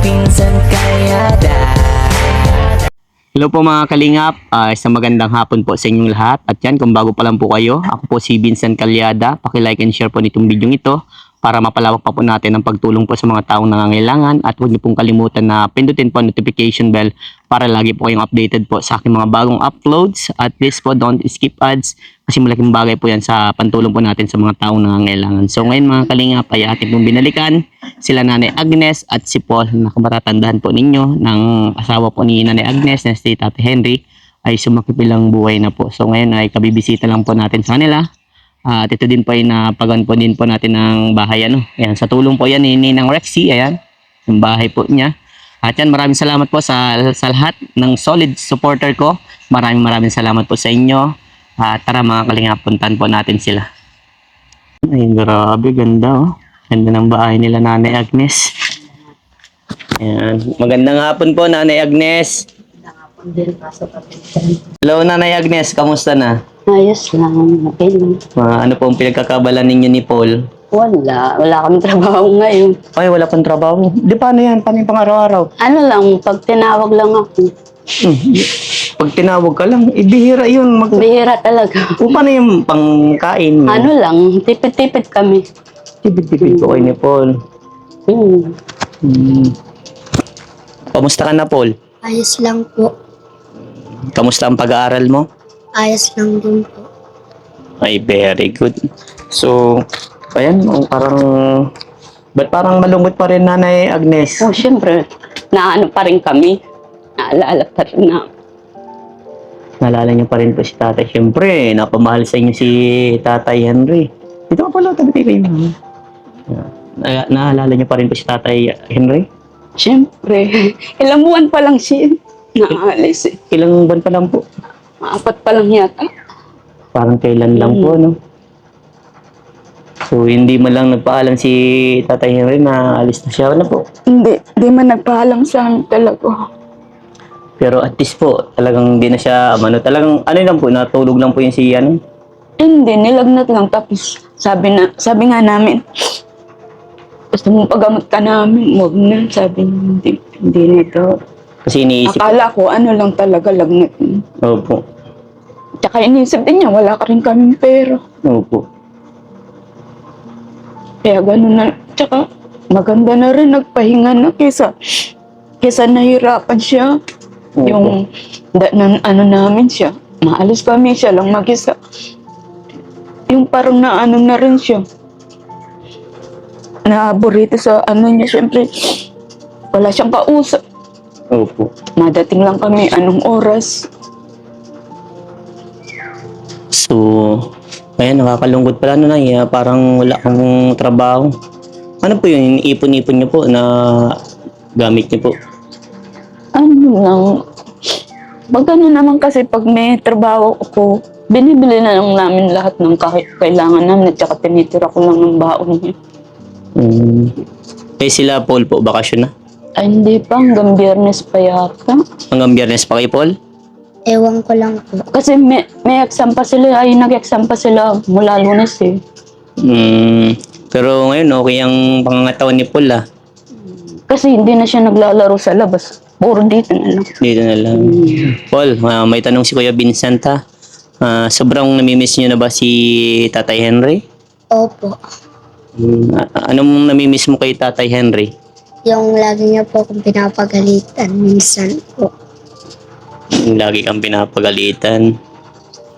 Pinsan Kalyada. Hello po mga kalingap, isang magandang hapon po sa inyong lahat. At yan, kung bago pa lang po kayo, ako po si Vincent Calyada. Paki-like and share po nitong video ito para mapalawak pa po natin ang pagtulong po sa mga taong nangangailangan. At huwag niyo pong kalimutan na pindutin po ang notification bell para lagi po kayong updated po sa aking mga bagong uploads. At please po, don't skip ads kasi malaking bagay po yan sa pantulong po natin sa mga taong nangangailangan. So ngayon mga kalingap ay ating pong binalikan sila Nanay Agnes at si Paul na matatandaan po ninyo ng asawa po ni Nanay Agnes na si Tatay Henry ay sumakipilang buhay na po. So ngayon ay kabibisita lang po natin sa kanila. At ito din po ay napagan po din po natin ng bahay ano. Ayan, sa tulong po yan ni Ninang Rexy, ayan, yung bahay po niya. At yan, maraming salamat po sa lahat ng solid supporter ko. Maraming salamat po sa inyo. Tara mga kalingap, puntahan po natin sila. Ay, grabe, ganda oh. Ganda ng bahay nila Nanay Agnes. Ayan. Magandang hapon po Nanay Agnes. Hello Nanay Agnes, kamusta na? Ayos lang, okay lang. Ano po ang pinagkakabalan ninyo ni Paul? Wala kami trabaho ngayon. Ay, wala pang trabaho. Di paano yan? Paano yung pang-araw-araw? Ano lang, pag tinawag lang ako, Pag tinawag ka lang, ibihira yun. bihira talaga. Paano yung pangkain? Ano lang, tipid-tipid kami. Tibid-tibid ko kayo ni Paul. Kamusta ka na Paul? Ayos lang po. Kamusta ang pag-aaral mo? Ayos lang din po. Ay, very good. So, ayan, ba't parang malungkot pa rin Nanay Agnes? So, syempre, naano pa rin kami. Naalala pa rin na. Naalala niyo pa rin po si Tatay. Siyempre, napamahal sa inyo si Tatay Henry. Dito ka pala, tabi-tabi mo. Naalala niyo pa rin po si Tatay Henry? Syempre, ilang buwan pa lang siya. Naalis eh. Ilang buwan pa lang po? 4 pa lang yata. Parang kailan lang po, no? So, hindi man lang nagpaalam si Tatay Henry na alis na siya. Ano po? Hindi man nagpaalam sa amin talaga. Pero at least po, talagang di na siya, talagang, ano lang po, natulog lang po yung si, Hindi, nilagnat lang. Tapos, sabi nga namin, gusto mong pagamot ka namin, huwag na. Sabi niya, hindi na daw. Kasi iniisip. Akala ko, ano lang talaga, lagnat. Opo. Tsaka iniisip din niya, wala ka rin kaming pera. Opo. Kaya gano'n na. Tsaka, maganda na rin nagpahinga na kesa nahirapan siya. Opo. Yung, ano namin siya, maalis kami siya lang mag-isa. Yung parang naano na rin siya. Naaborito sa ano niya, syempre, wala siyang kausap. Opo. Madating lang kami, anong oras. So, ayan, nakakalungkot pala na parang wala kang trabaho. Ano po yun, ipon-ipon niyo po na gamit niyo po? Ano lang, pag ano naman kasi pag may trabaho ako, binibili na lang namin lahat ng kailangan namin at saka tinitira ko lang ng baon niya. Sila Paul po, bakasyon na? Ay hindi pa, hanggang Biyernes pa yata. Hanggang Biyernes pa kay Paul? Ewan ko lang po. Kasi may exam pa sila, nag-exam pa sila mula Lunes eh. Pero ngayon, okay ang pangangatawan ni Paul Kasi hindi na siya naglalaro sa labas. Puro dito na lang. Dito na lang. Paul, may tanong si Kuya Vincent sobrang namimiss niyo na ba si Tatay Henry? Opo. Anong namimiss mo kay Tatay Henry? Yung lagi niya po akong pinapagalitan minsan po. Lagi kang pinapagalitan.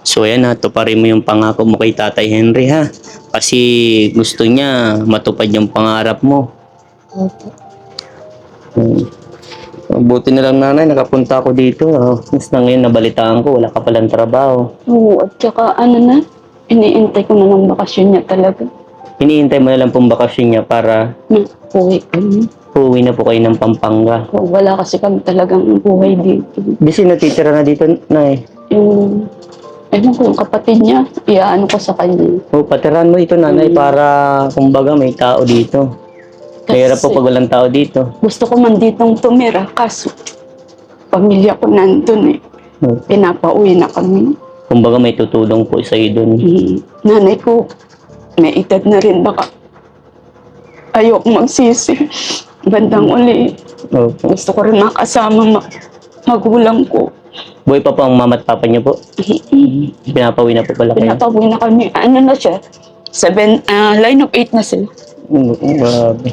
So ayan, tuparin mo yung pangako mo kay Tatay Henry Kasi gusto niya matupad yung pangarap mo. Opo. Buti na lang nanay, nakapunta ako dito. Mas na ngayon nabalitaan ko, wala ka palang trabaho. Oo, at saka iniintay ko na ng bakasyon niya talaga. Hinihintay mo na lang pong bakasyon niya para Uwi kami. uuwi na po kayo ng Pampanga. Wala kasi kami talagang buhay dito. Di sino natitira na dito, nay? Ewan ko, yung kapatid niya, iaano ko sa kanya. Patiran mo ito nanay para kumbaga may tao dito. Mahirap po pag walang tao dito. Gusto ko man ditong tumira, kaso pamilya ko nandun eh. Pinapauwi na kami. Kumbaga may tutulong po sa iyo doon. Nanay ko, may edad na rin, baka ayok magsisi. bandang uli. Opo. Gusto ko rin makasama magulang ko. Buhay pa po ang mama at papa niyo po? Pinapawi na po pala kayo? Pinapauwi na kami. Ano na siya? Line of 8 na sila. Grabe.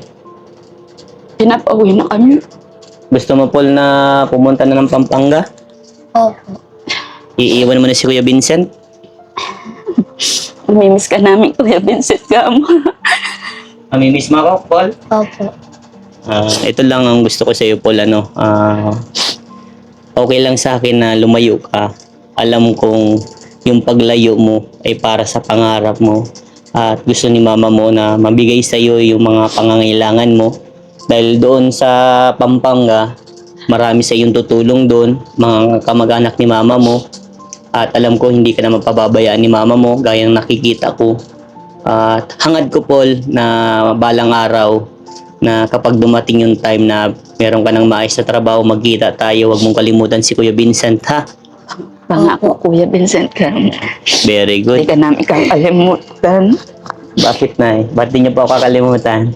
Pinapauwi na kami. Gusto mo, Paul, na pumunta na ng Pampanga? Opo. Iiwan mo na si Kuya Vincent? Namimiss ka namin, Kuya Vincent Gamo. Mamimiss mo ako, Paul? Opo. Ito lang ang gusto ko sa iyo, Paul. Okay lang sa akin na lumayo ka. Alam kong yung paglayo mo ay para sa pangarap mo. At gusto ni mama mo na mabigay sa iyo yung mga pangangailangan mo. Dahil doon sa Pampanga, marami sa iyong tutulong doon, mga kamag-anak ni mama mo. At alam ko hindi ka na mapababayaan ni mama mo gaya ng nakikita ko. At hangad ko, Paul, na balang araw na kapag dumating yung time na meron ka ng maayos na trabaho, magkita tayo, wag mong kalimutan si Kuya Vincent, ha? Pangako, Kuya Vincent Gamo. Very Hindi good. ka namin kakalimutan. Bakit na eh? Ba't di niyo po ako kakalimutan?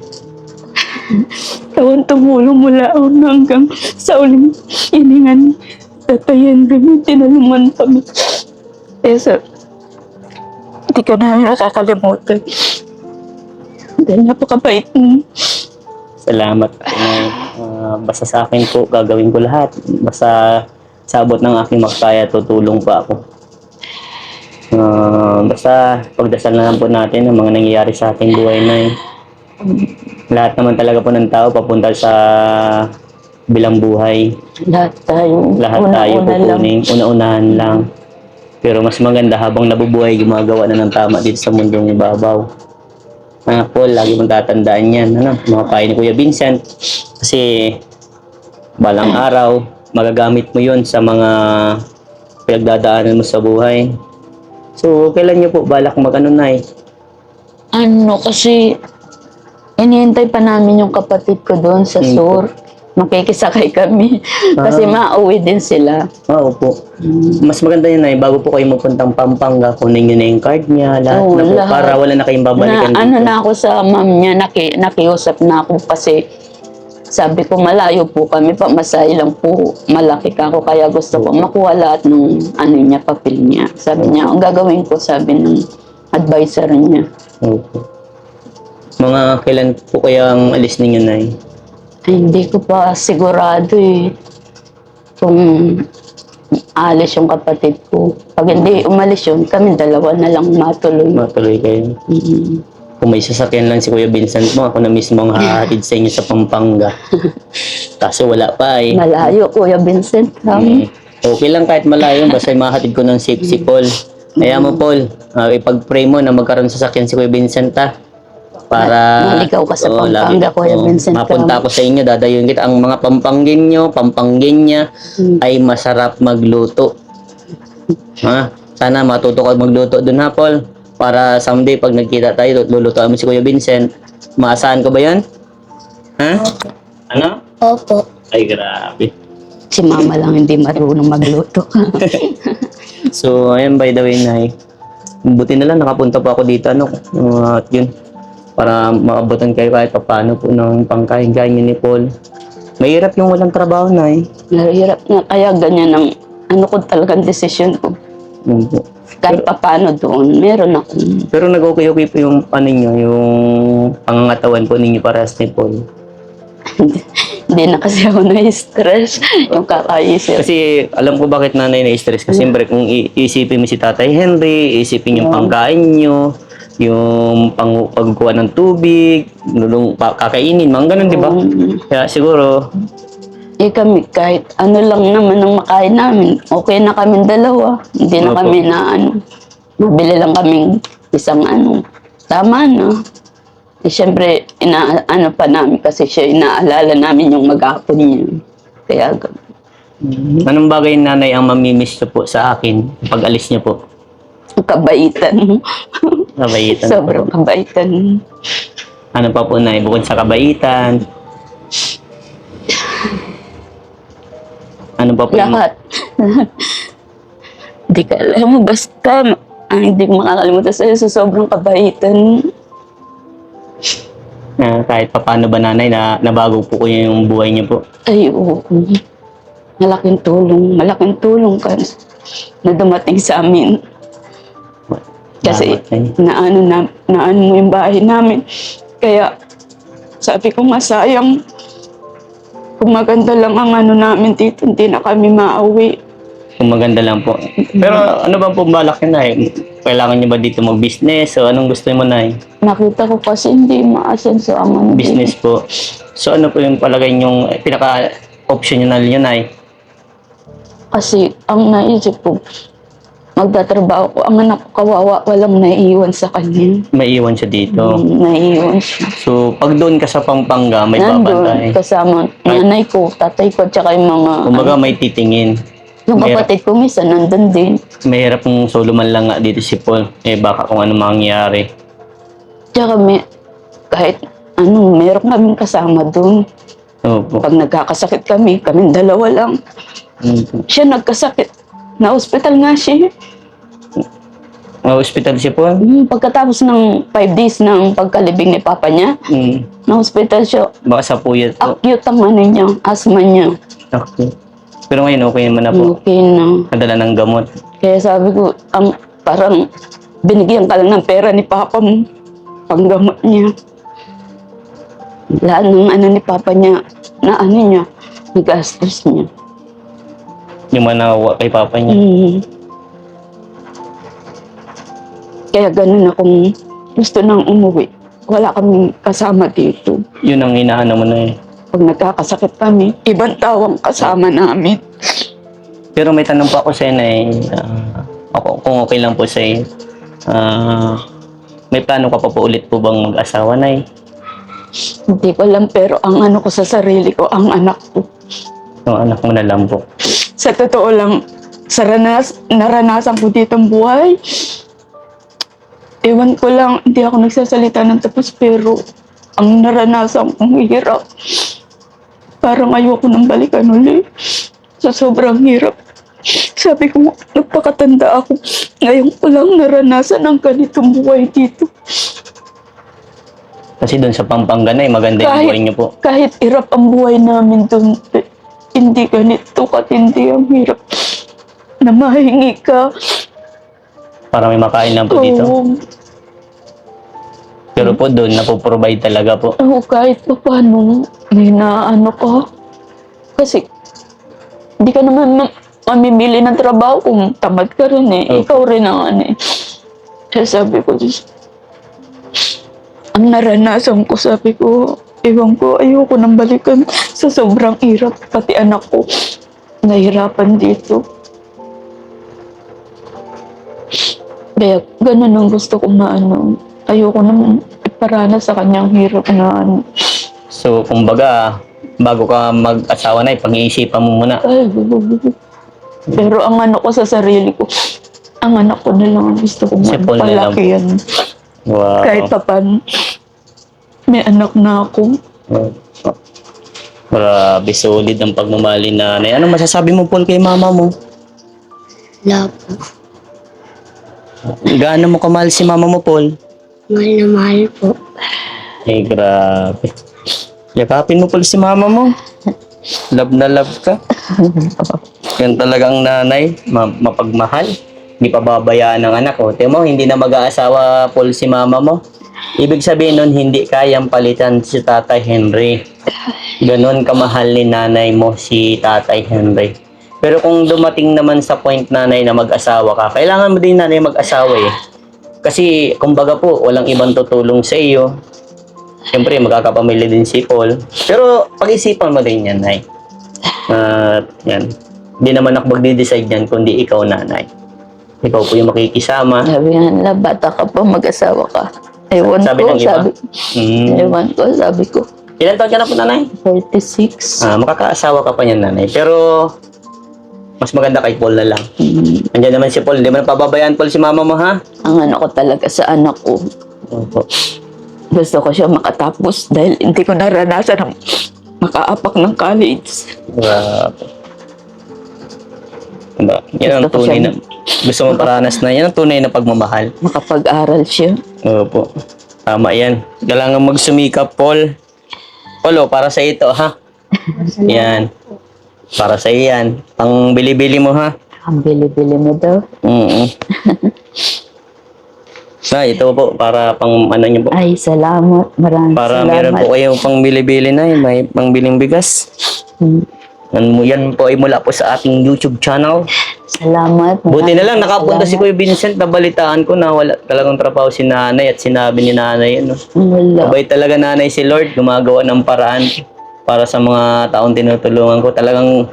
Tawang tumulong mula hanggang sa uling hiningan. Tatayin rin, tinalungan kami. Kaya hindi ka namin nakakalimutan. Dahil napakabait mo. Salamat. Basta sa akin po, gagawin ko lahat. Basta sa abot ng aking makaya, tutulong pa ako. Basta pagdasal na lang po natin ang mga nangyayari sa ating buhay na eh. Lahat naman talaga po ng tao papunta sa bilang buhay. Lahat tayo. Lahat tayo pupunin, una-unahan lang. Pero mas maganda habang nabubuhay, gumagawa na ng tama dito sa mundong ibabaw. Paul, lagi mong tatandaan yan. Mga payo ni Kuya Vincent. Kasi balang araw, magagamit mo yon sa mga pinagdadaanan mo sa buhay. So, kailan niyo po balak mag-ano na eh? Kasi inihintay pa namin yung kapatid ko doon sa Sur. Makikisakay kami. Kasi mauwi din sila. Opo. Mas maganda yun na bago po kayo magpuntang Pampanga, kunin nyo na yung card niya, lahat Oo, na po, lahat. para wala na kayong babalikan dito. Na ako sa ma'am niya, nakiusap na ako kasi sabi ko malayo po kami, pamasahe lang po, malaki ka ako, kaya gusto ko makuha lahat ng niya, papel niya. Sabi niya, ang gagawin ko, sabi ng advisor niya. Opo. Mga kailan po kaya ang alis ninyo, Nay? Ay, hindi ko pa sigurado eh kung alis yung kapatid ko. Pag hindi umalis yun, kami dalawa na lang matuloy. Matuloy kayo. Kung may sasakyan lang si Kuya Vincent mo, ako na mismo ang hahatid sa inyo sa Pampanga. Kaso wala pa eh. Malayo, Kuya Vincent. Okay lang kahit malayo, basta mahatid ko ng safe si Paul. Kaya mo, Paul, ipag-pray mo na magkaroon sasakyan si Kuya Vincent, ha? Para Maligaw ka sa Pampanga, Kuya Vincent. mapunta ako sa inyo, dadayun kita. Ang mga Pampangenya ay masarap magluto. Ha? Sana matuto ka magluto dun, ha, Paul? Para someday pag nagkita tayo, lulutuan mo si Kuya Vincent. Maasahan ko ba yan? Ha? Ano? Opo. Ay, grabe. Si mama lang hindi marunong magluto. So, ayan, by the way, Nay. Buti na lang, nakapunta po ako dito, at yun, para maabutan kayo kahit paano po ng pangkain-kain niyo ni Paul. Mahirap yung walang trabaho, Nay. Mahirap na, kaya ganyan ang ko talagang desisyon ko. Kahit paano doon, meron ako. Pero nag-okay-okay po yung niyo, yung pangangatawan po ninyo parehas ni Paul. Hindi na kasi ako na-stress yung kakaisip. Kasi alam ko bakit nanay na-stress. Kasi siyempre kung iisipin mo si Tatay Henry, isipin yung pangkain nyo, yung pagkuha ng tubig, kakainin, mga ganun, di ba? Kaya siguro, Kami kahit ano lang naman ang makain namin, okay na kami dalawa. Hindi na Opo. kami na mabili lang kaming isang tama na. Siyempre, pa namin kasi siya, inaalala namin yung mag-aapon niya. Kaya, anong bagay nanay ang mamimiss niyo po sa akin pag alis niyo po? kabaitan mo. Kabaitan. Sobrang kabaitan. Ano pa po, Nay? Bukod sa kabaitan, ano pa po yung... Lahat. Hindi ka alam mo, basta hindi ko makakalimutan sa'yo sa sobrang kabaitan. Kahit paano ba nanay na nabago po ko yung buhay niyo po? Ay, oo. Malaking tulong ka na dumating sa amin. Kasi Salamat, Nay. naano mo yung bahay namin. Kaya sabi ko nga sayang, kung maganda lang ang ano namin dito, hindi na kami maawi. Kung maganda lang po. Pero ano ba po balak niyo, Nay? Kailangan niyo ba dito mag-business? O anong gusto mo, Nay? Nakita ko kasi hindi maasenso ang ano Business po. So ano po yung palagay niyong pinaka-optional niyo, Nay? Kasi ang naisip ko, magtatrabaho ko, ang anak ko kawawa, walang naiiwan sa kanya. Maiiwan siya dito. Naiiwan siya. So pag doon ka sa Pampanga, may Nandun, babantay. kasama nanay ko, tatay ko, tsaka yung mga, Kumbaga may titingin. yung may- kapatid ko isa, nandun din. Mahirap kung solo man lang nga dito si Paul. Baka kung ano mangyari. Tsaka kahit meron kaming kasama dun. Opo. Pag nagkakasakit kaming dalawa lang. Siya nagkasakit. Na-hospital nga siya. Hospital si Paul? Pagkatapos ng 5 days ng pagkalibing ni papa niya, na-hospital siya. Baka sa puyat po. Acute ang ano niya, asthma niya. Okay. Pero ngayon okay naman na po. Okay na. Nadala ng gamot. Kaya sabi ko, parang binigyan ka lang ng pera ni papa mo. Panggamot niya. Lahat ng ano ni papa niya, na ano niya, nagastos niya. Yung manawa kay papa niya. Kaya ganun akong gusto nang umuwi. Wala kaming kasama dito. Yun ang inaano mo na eh. Pag nagkakasakit kami, ibang tawang kasama namin. Pero may tanong pa ako sa inyo eh. Ako, kung okay lang po sa iyo. May plano ka pa po ulit po bang mag-asawa na eh? Hindi ko alam, pero ang ano ko sa sarili ko, ang anak ko. Yung anak mo na lang po. Sa totoo lang, naranasan ko dito ang buhay. Ewan ko lang, hindi ako nagsasalita ng tapos, pero ang naranasan kong hirap. Parang ayoko nang balikan uli. Sa sobrang hirap. Sabi ko, nagpakatanda ako. Ngayon ko lang naranasan ang ganitong buhay dito. Kasi doon sa Pampanga na eh, maganda yung buhay niyo po. Kahit hirap ang buhay namin doon, hindi ganito katindi ang hirap. Na mahingi ka. Para may makain lang po dito. Oo. Pero po doon, napoprovide talaga po. Oo, kahit pa paano, may naano ka. Kasi, hindi ka naman mamimili ng trabaho kung tamad ka rin eh. Okay. Ikaw rin ang ano eh. Kaya sabi ko, Diyos, ang naranasan ko, sabi ko, ewan ko, ayoko nang balikan sa sobrang hirap. Pati anak ko, nahirapan dito. Kaya, ganun ang gusto ko maano. Ayoko nang iparanas sa kanyang hirap na ano. So, kumbaga, bago ka mag-asawa na eh, pag-iisipan mo muna. Ay, pero ang ano ko sa sarili ko, ang anak ko na lang ang gusto ko Si Paul na lang. palakihan. Wow. Kahit pa paano, may anak na ako. Grabe, solid ang pagmamali na nanay. Ano masasabi mo, Paul, kay mama mo? Wala po. Gaano mo kamahal si mama mo, Paul? Mahal na mahal po. Grabe. Yakapin mo, Paul, si mama mo. Love na love ka. Yan talagang nanay, mapagmahal. Hindi pa babayaan ng anak. O, tiyo mo, hindi na mag-aasawa, Paul, si mama mo. Ibig sabihin nun, hindi kayang palitan si Tatay Henry. Ganon kamahal ni nanay mo si Tatay Henry. Pero kung dumating naman sa point, nanay, na mag-asawa ka, kailangan mo din, nanay, mag-asawa eh. Kasi, kumbaga po, walang ibang tutulong sa iyo. Siyempre, magkakapamilya din si Paul. Pero, pag-isipan mo din yan, nay. Yan. Hindi naman ako magde-decide yan, kundi ikaw, nanay. Ikaw po yung makikisama. Sabi nga nila, bata ka pa, mag-asawa ka. Ewan Sabi ko, ng iba? Ewan ko, sabi ko. Ilan taon ka na po, nanay? 46. Makakaasawa ka pa niyan, nanay. Pero, mas maganda kay Paul na lang. Andiyan naman si Paul. Hindi mo na pababayaan, Paul, si mama mo, ha? Ang ano ko talaga sa anak ko, Opo. gusto ko siya makatapos dahil hindi ko naranasan ang makaapak ng college. Grabe. Diba? Yan ang Gusto ko tunay siya- na... Gusto mong paranas na yan ang tunay na pagmamahal. Makapag-aral siya. Opo. Tama yan. Kailangan magsumikap, Paul. Paul, oh, para sa ito, ha? Yan. Para sa yan. Pang bili-bili mo, ha? Ang bili-bili mo daw. Nay, ito po, para pang ano nyo po. Ay, salamat. Maraming Para salamat. meron po kayo pang bili-bili na, may pang biling bigas. Hmm. Yan po ay mula po sa ating YouTube channel. Salamat. Buti na lang, Maraming nakapunta si salamat. Kuya Vincent, nabalitaan ko na wala talagang trabaho si nanay at sinabi ni nanay, ano. Wala. Mabait talaga nanay si Lord, gumagawa ng paraan para sa mga taong tinutulungan ko. Talagang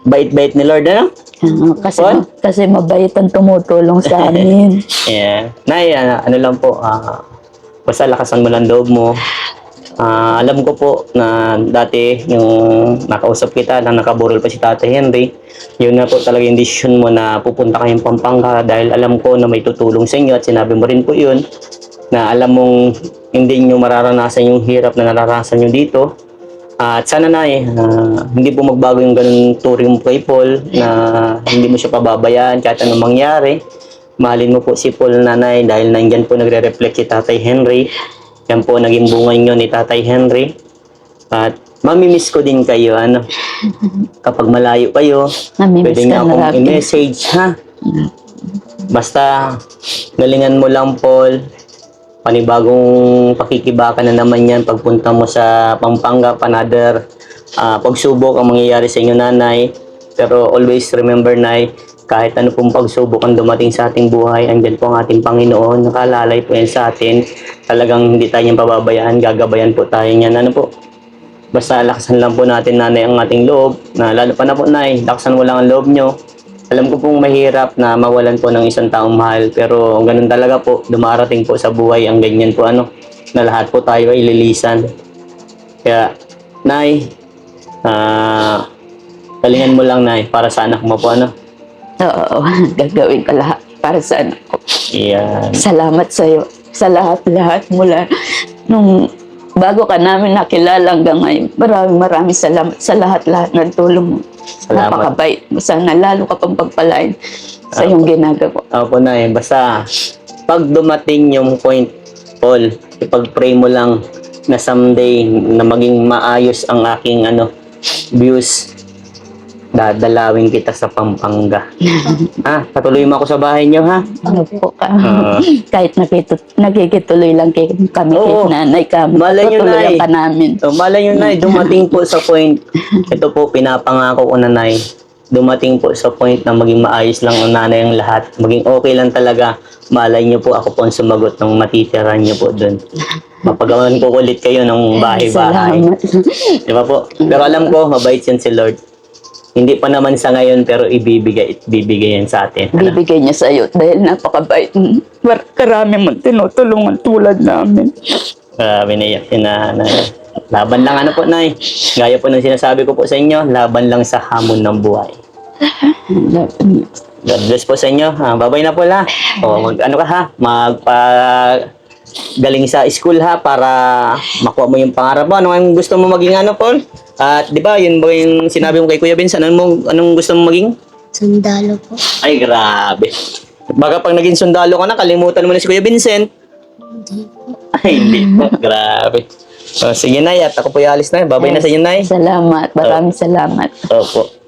bait-bait ni Lord, ano? Kasi mabait ang tumutulong sa amin. Yeah. Nay, ano lang po, basta lakasan mo lang loob mo. Alam ko po na dati yung nakausap kita na nakaburol pa si Tatay Henry, yun na po talaga yung decision mo na pupunta kayong Pampanga dahil alam ko na may tutulong sa inyo at sinabi mo rin po yun na alam mong hindi nyo mararanasan yung hirap na nararanasan nyo dito. At sana na hindi po magbago yung ganun turing mo kay Paul na hindi mo siya pababayaan kahit anong mangyari. Mahalin mo po si Paul, nanay, dahil nandyan po nagre-reflect si Tatay Henry. Yan po naging bungay nyo ni Tatay Henry. At mamimiss ko din kayo, ano. Kapag malayo kayo, Namimiss pwede ka niyo akong natin. i-message, ha? Basta, galingan mo lang, Paul. Panibagong pakikibaka na naman yan pagpunta mo sa Pampanga, another pagsubok ang mangyayari sa inyo, nanay. Pero always remember, nay, kahit ano pong pagsubok ang dumating sa ating buhay, andyan po ang ating Panginoon, nakalalay po yan sa atin. Talagang hindi tayo niyang pababayaan, gagabayan po tayo niyan. Ano po? Basta lakasan lang po natin, nanay, ang ating loob. Na, lalo pa na po, nay, lakasan mo lang ang loob nyo. Alam ko pong mahirap na mawalan po ng isang taong mahal, pero ganun talaga po, dumarating po sa buhay ang ganyan po, ano, na lahat po tayo ay lilisan. Kaya, nay, galingan mo lang, nay, para sa anak mo po, ano. Oo, gagawin ko lahat para sa anak ko. Yan. Salamat sa'yo. Sa lahat-lahat mula nung bago ka namin nakilala hanggang ngayon. Maraming salamat sa lahat-lahat ng tulong mo. Salamat. Napakabait mo. Sana lalo ka pang pagpalain sa iyong ginagawa. Opo, nay, basta pag dumating yung point, Paul, ipag-pray mo lang na someday na maging maayos ang aking views. Dadalawin kita sa Pampanga. Patuloy mo ako sa bahay niyo, ha? Ano po ka? Kahit nakikituloy lang kami Oo. kay nanay kami. Malay nyo, Tutuloyan nay. ka namin. Malay nyo, nay, dumating po sa point, ito po, pinapangako ko na, nay, dumating po sa point na maging maayos lang ang nanay ang lahat. Maging okay lang talaga. Malay nyo po, ako po ang sumagot ng matitira nyo po doon. Mapagawan ko ulit kayo ng bahay-bahay. Salamat. Di ba po? Pero alam ko, mabait yan si Lord. Hindi pa naman sa ngayon, pero ibibigay yan sa atin. Bibigay niya sa iyo dahil napakabait. Karami mong tinutulungan tulad namin. Grabe na yan, nanay. Laban lang, ano po, nay. Gaya po ng sinasabi ko po sa inyo, laban lang sa hamon ng buhay. God bless po sa inyo. Babay na po, la. Galing sa school, ha, para makuha mo yung pangarap mo. Anong gusto mo maging, Paul? At di ba, yun ba yung sinabi mo kay Kuya Vincent? Anong gusto mo maging? Sundalo po. Ay, grabe. Baka pag naging sundalo ka na, kalimutan mo na si Kuya Vincent. Hindi po. Ay, hindi po. Grabe. Sige, nay. At ako po yung alis na. Babay na sa inyo, nay. Salamat. Maraming salamat. Opo.